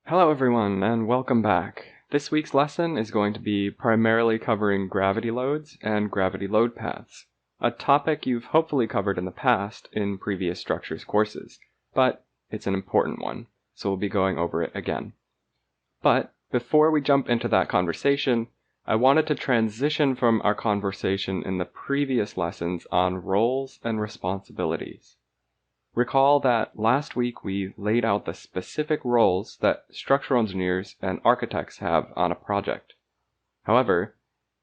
Hello everyone, and welcome back. This week's lesson is going to be primarily covering gravity loads and gravity load paths, a topic you've hopefully covered in the past in previous structures courses, but it's an important one, so we'll be going over it again. But before we jump into that conversation, I wanted to transition from our conversation in the previous lessons on roles and responsibilities. Recall that last week we laid out the specific roles that structural engineers and architects have on a project. However,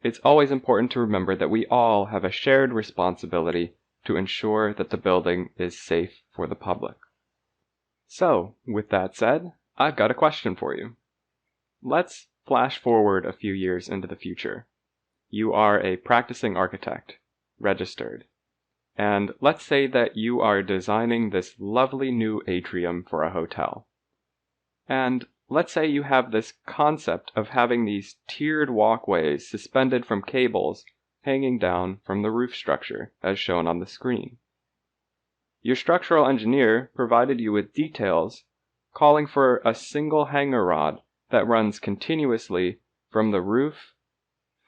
it's always important to remember that we all have a shared responsibility to ensure that the building is safe for the public. So, with that said, I've got a question for you. Let's flash forward a few years into the future. You are a practicing architect, registered. And let's say that you are designing this lovely new atrium for a hotel. And let's say you have this concept of having these tiered walkways suspended from cables hanging down from the roof structure, as shown on the screen. Your structural engineer provided you with details calling for a single hanger rod that runs continuously from the roof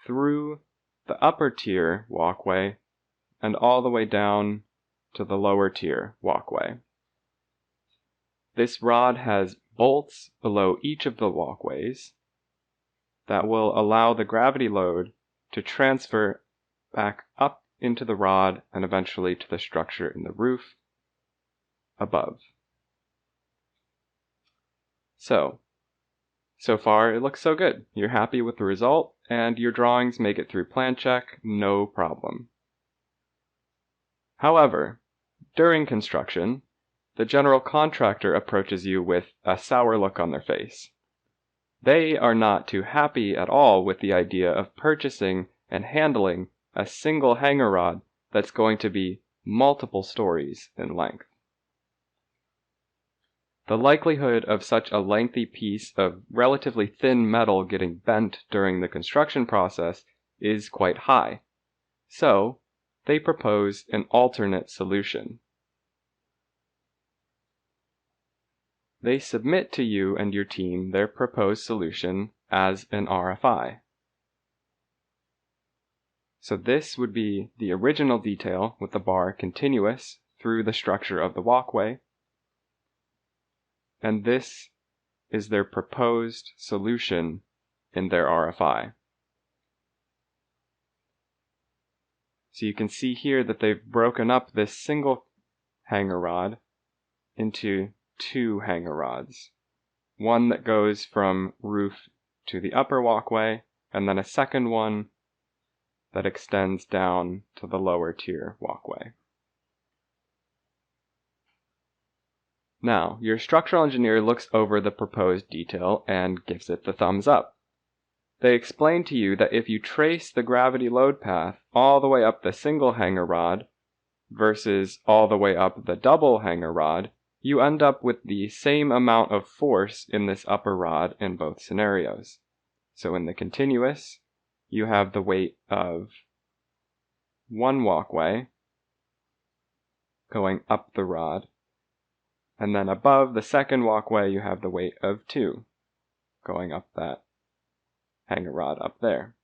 through the upper tier walkway and all the way down to the lower tier walkway. This rod has bolts below each of the walkways that will allow the gravity load to transfer back up into the rod and eventually to the structure in the roof above. So far it looks so good. You're happy with the result, and your drawings make it through plan check, no problem. However, during construction, the general contractor approaches you with a sour look on their face. They are not too happy at all with the idea of purchasing and handling a single hanger rod that's going to be multiple stories in length. The likelihood of such a lengthy piece of relatively thin metal getting bent during the construction process is quite high. So, they propose an alternate solution. They submit to you and your team their proposed solution as an RFI. So this would be the original detail with the bar continuous through the structure of the walkway, and this is their proposed solution in their RFI. So you can see here that they've broken up this single hanger rod into two hanger rods. One that goes from roof to the upper walkway, and then a second one that extends down to the lower tier walkway. Now, your structural engineer looks over the proposed detail and gives it the thumbs up. They explain to you that if you trace the gravity load path all the way up the single hanger rod versus all the way up the double hanger rod, you end up with the same amount of force in this upper rod in both scenarios. So in the continuous, you have the weight of one walkway going up the rod, and then above the second walkway you have the weight of two going up that hanger rod up there.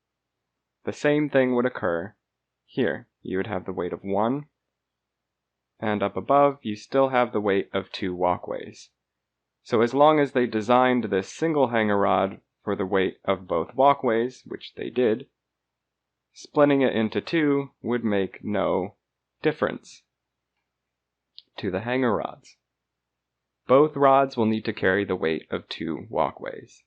The same thing would occur here. You would have the weight of one, and up above you still have the weight of two walkways. So as long as they designed this single hanger rod for the weight of both walkways, which they did, splitting it into two would make no difference to the hanger rods. Both rods will need to carry the weight of two walkways.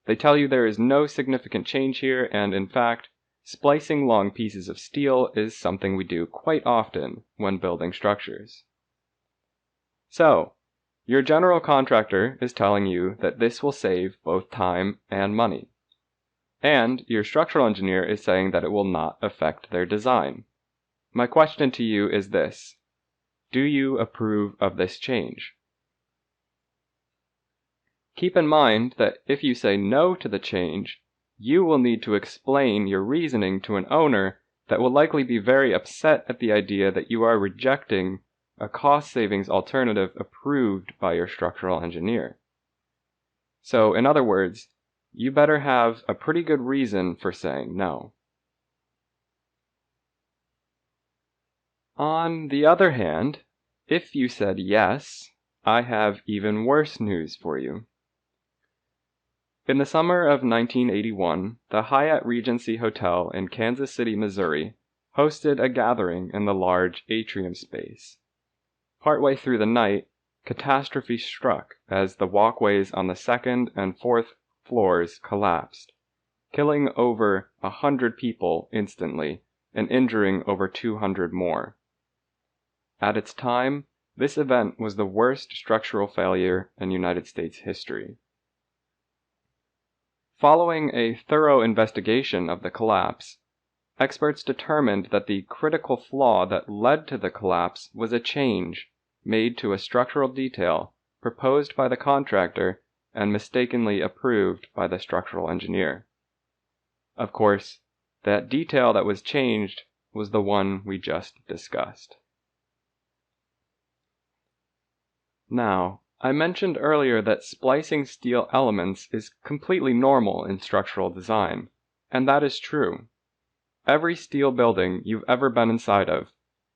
They tell you there is no significant change here, and in fact, splicing long pieces of steel is something we do quite often when building structures. So, your general contractor is telling you that this will save both time and money. And your structural engineer is saying that it will not affect their design. My question to you is this: do you approve of this change? Keep in mind that if you say no to the change, you will need to explain your reasoning to an owner that will likely be very upset at the idea that you are rejecting a cost savings alternative approved by your structural engineer. So, in other words, you better have a pretty good reason for saying no. On the other hand, if you said yes, I have even worse news for you. In the summer of 1981, the Hyatt Regency Hotel in Kansas City, Missouri, hosted a gathering in the large atrium space. Partway through the night, catastrophe struck as the walkways on the second and fourth floors collapsed, killing over 100 people instantly and injuring over 200 more. At its time, this event was the worst structural failure in United States history. Following a thorough investigation of the collapse, experts determined that the critical flaw that led to the collapse was a change made to a structural detail proposed by the contractor and mistakenly approved by the structural engineer. Of course, that detail that was changed was the one we just discussed. Now, I mentioned earlier that splicing steel elements is completely normal in structural design, and that is true. Every steel building you've ever been inside of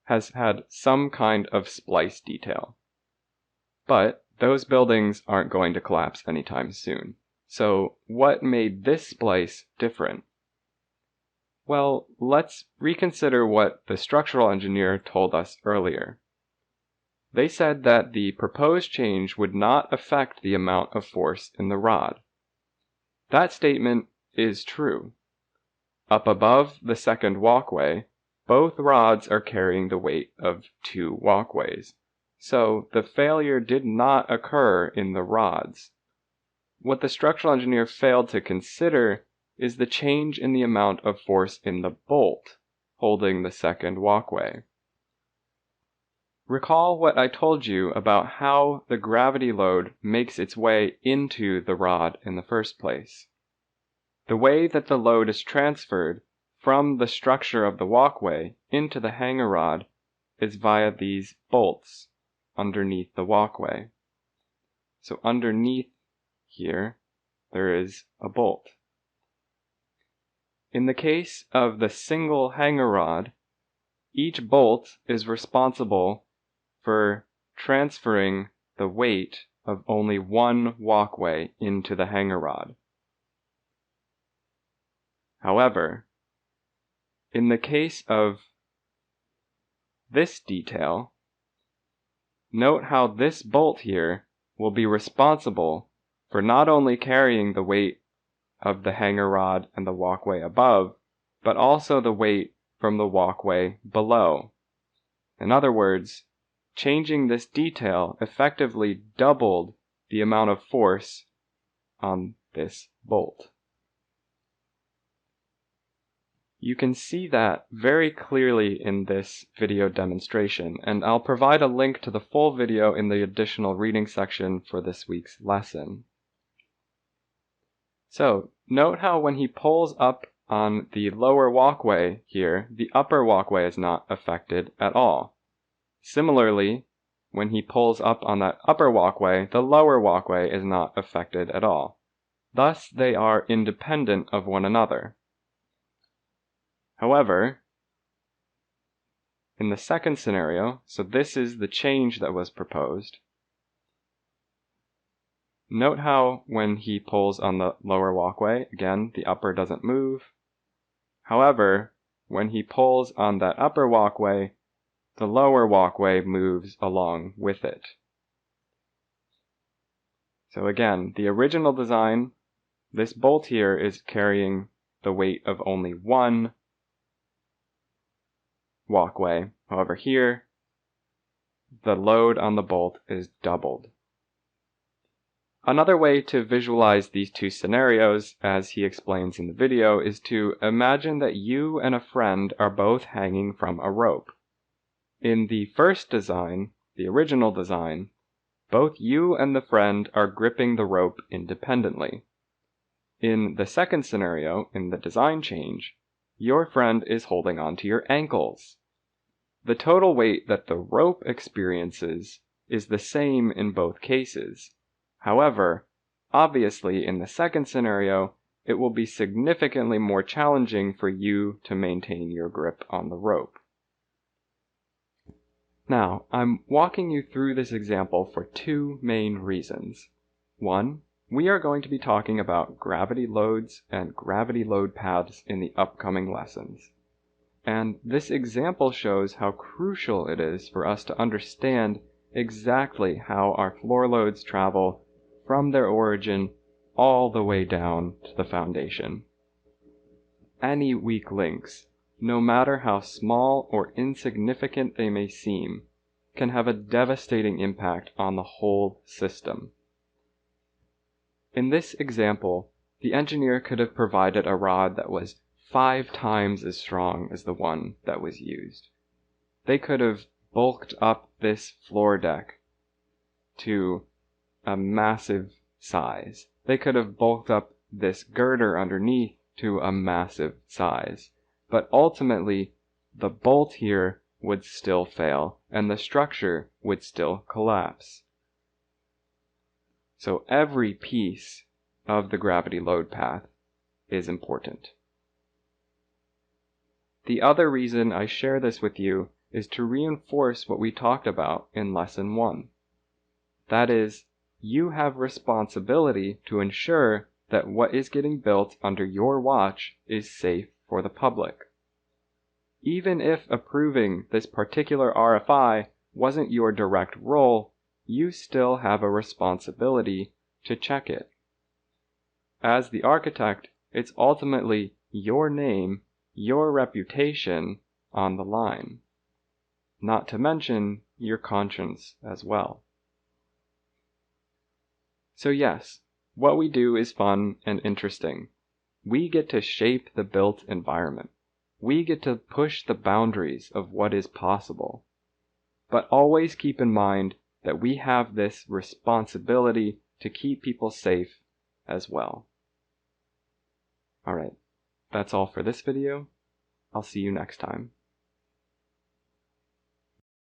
has had some kind of splice detail. But those buildings aren't going to collapse anytime soon. So what made this splice different? Well, let's reconsider what the structural engineer told us earlier. They said that the proposed change would not affect the amount of force in the rod. That statement is true. Up above the second walkway, both rods are carrying the weight of 2 walkways, so the failure did not occur in the rods. What the structural engineer failed to consider is the change in the amount of force in the bolt holding the second walkway. Recall what I told you about how the gravity load makes its way into the rod in the first place. The way that the load is transferred from the structure of the walkway into the hanger rod is via these bolts underneath the walkway. So underneath here, there is a bolt. In the case of the single hanger rod, each bolt is responsible for transferring the weight of only one walkway into the hanger rod. However, in the case of this detail, note how this bolt here will be responsible for not only carrying the weight of the hanger rod and the walkway above, but also the weight from the walkway below. In other words, changing this detail effectively doubled the amount of force on this bolt. You can see that very clearly in this video demonstration, and I'll provide a link to the full video in the additional reading section for this week's lesson. So, note how when he pulls up on the lower walkway here, the upper walkway is not affected at all. Similarly, when he pulls up on that upper walkway, the lower walkway is not affected at all. Thus, they are independent of one another. However, in the second scenario, so this is the change that was proposed, note how when he pulls on the lower walkway, again, the upper doesn't move. However, when he pulls on that upper walkway, the lower walkway moves along with it. So again, the original design, this bolt here is carrying the weight of only one walkway. However, here, the load on the bolt is doubled. Another way to visualize these two scenarios, as he explains in the video, is to imagine that you and a friend are both hanging from a rope. In the first design, the original design, both you and the friend are gripping the rope independently. In the second scenario, in the design change, your friend is holding onto your ankles. The total weight that the rope experiences is the same in both cases. However, Obviously, in the second scenario, it will be significantly more challenging for you to maintain your grip on the rope. Now, I'm walking you through this example for two main reasons. One, we are going to be talking about gravity loads and gravity load paths in the upcoming lessons. And this example shows how crucial it is for us to understand exactly how our floor loads travel from their origin all the way down to the foundation. Any weak links, no matter how small or insignificant they may seem, can have a devastating impact on the whole system. In this example, the engineer could have provided a rod that was 5 times as strong as the one that was used. They could have bulked up this floor deck to a massive size. They could have bulked up this girder underneath to a massive size. But ultimately, the bolt here would still fail, and the structure would still collapse. So every piece of the gravity load path is important. The other reason I share this with you is to reinforce what we talked about in Lesson 1. That is, you have responsibility to ensure that what is getting built under your watch is safe for the public. Even if approving this particular RFI wasn't your direct role, you still have a responsibility to check it. As the architect, it's ultimately your name, your reputation on the line, not to mention your conscience as well. So yes, what we do is fun and interesting. We get to shape the built environment. We get to push the boundaries of what is possible. But always keep in mind that we have this responsibility to keep people safe as well. Alright, that's all for this video. I'll see you next time.